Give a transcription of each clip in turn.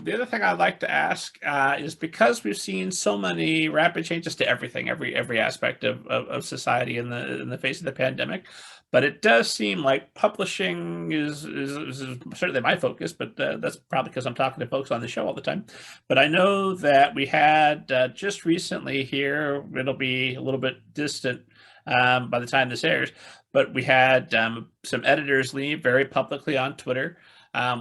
The other thing I'd like to ask is because we've seen so many rapid changes to everything, every aspect of society in the face of the pandemic, but it does seem like publishing is certainly my focus. But that's probably because I'm talking to folks on the show all the time. But I know that we had just recently here. It'll be a little bit distant by the time this airs, but we had some editors leave very publicly on Twitter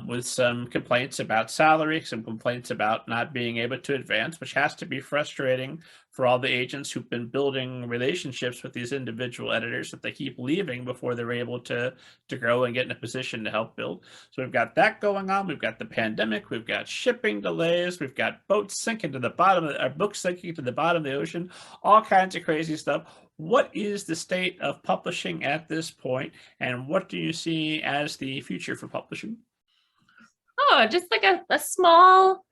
with some complaints about salary, some complaints about not being able to advance, which has to be frustrating for all the agents who've been building relationships with these individual editors that they keep leaving before they're able to grow and get in a position to help build. So we've got that going on. We've got the pandemic. We've got shipping delays. We've got boats sinking to the bottom of our books sinking to the bottom of the ocean. All kinds of crazy stuff. What is the state of publishing at this point, and what do you see as the future for publishing? Oh, just like a small,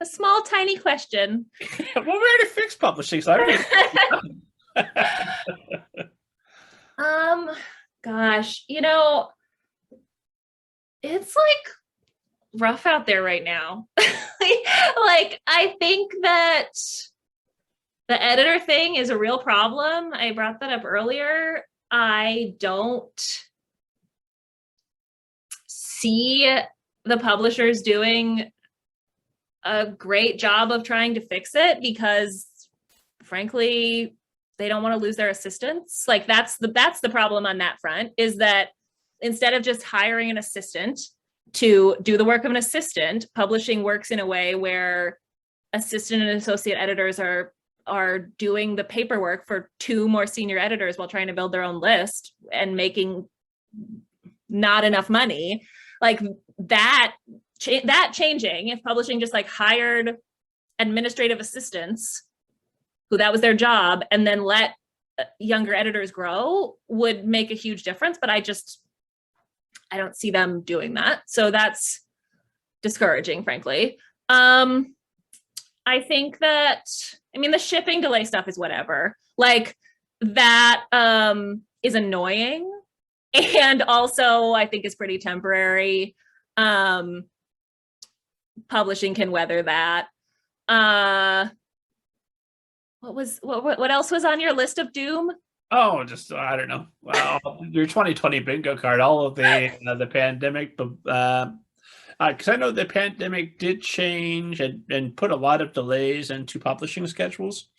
tiny question. Well, we already fixed publishing, so I mean, Gosh, it's like rough out there right now. Like, I think that the editor thing is a real problem. I brought that up earlier. I don't see the publishers doing a great job of trying to fix it because, frankly, they don't want to lose their assistants. Like, that's the problem on that front, is that instead of just hiring an assistant to do the work of an assistant, publishing works in a way where assistant and associate editors are doing the paperwork for two more senior editors while trying to build their own list and making not enough money. Like, that changing, if publishing just like hired administrative assistants who that was their job and then let younger editors grow, would make a huge difference. But I don't see them doing that. So that's discouraging, frankly. I think that, the shipping delay stuff is whatever. Like, that is annoying. And also, I think is pretty temporary. Publishing can weather that. What else was on your list of doom? oh, just I don't know. Well, your 2020 bingo card, all of the pandemic, because I know the pandemic did change and put a lot of delays into publishing schedules,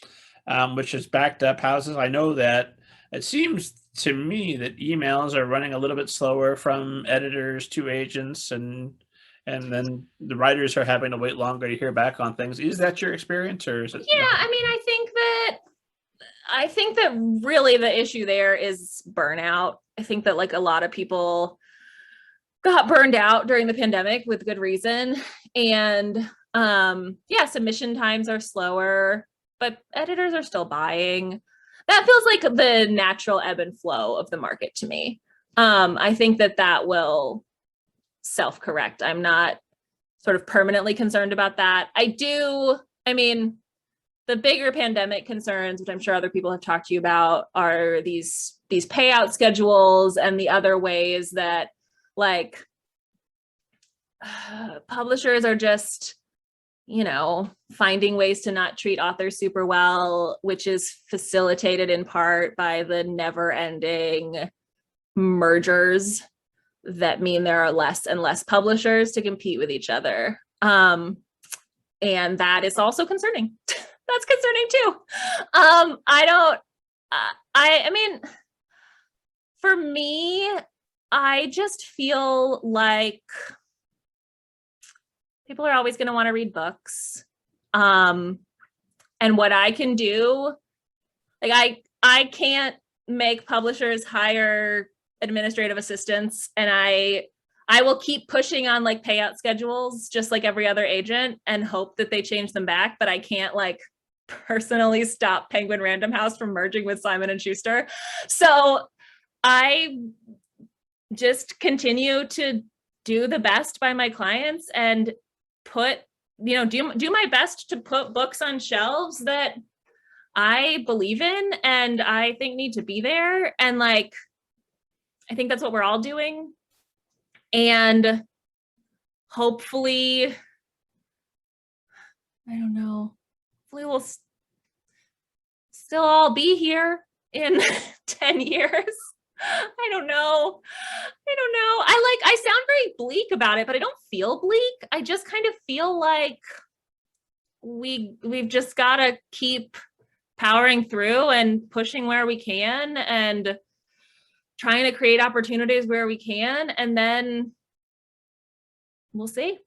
which has backed up houses. I know that it seems to me that emails are running a little bit slower from editors to agents, and then the writers are having to wait longer to hear back on things. Is that your experience, or is it? Yeah, I think that really the issue there is burnout. I think that like a lot of people got burned out during the pandemic with good reason. And yeah, submission times are slower, but editors are still buying. That feels like the natural ebb and flow of the market to me. I think that will self-correct. I'm not sort of permanently concerned about that. The bigger pandemic concerns, which I'm sure other people have talked to you about, are these payout schedules and the other ways that like publishers are just, finding ways to not treat authors super well, which is facilitated in part by the never-ending mergers that mean there are less and less publishers to compete with each other. And that is also concerning. That's concerning too. For me, I just feel like people are always going to want to read books. And what I can do, like I can't make publishers hire administrative assistants, and I will keep pushing on like payout schedules just like every other agent and hope that they change them back, but I can't like personally stop Penguin Random House from merging with Simon & Schuster. So I just continue to do the best by my clients and do my best to put books on shelves that I believe in and I think need to be there. And like, I think that's what we're all doing. And hopefully I don't know. We will still all be here in 10 years. I don't know. I don't know. I sound very bleak about it, but I don't feel bleak. I just kind of feel like we've just got to keep powering through and pushing where we can and trying to create opportunities where we can, and then we'll see.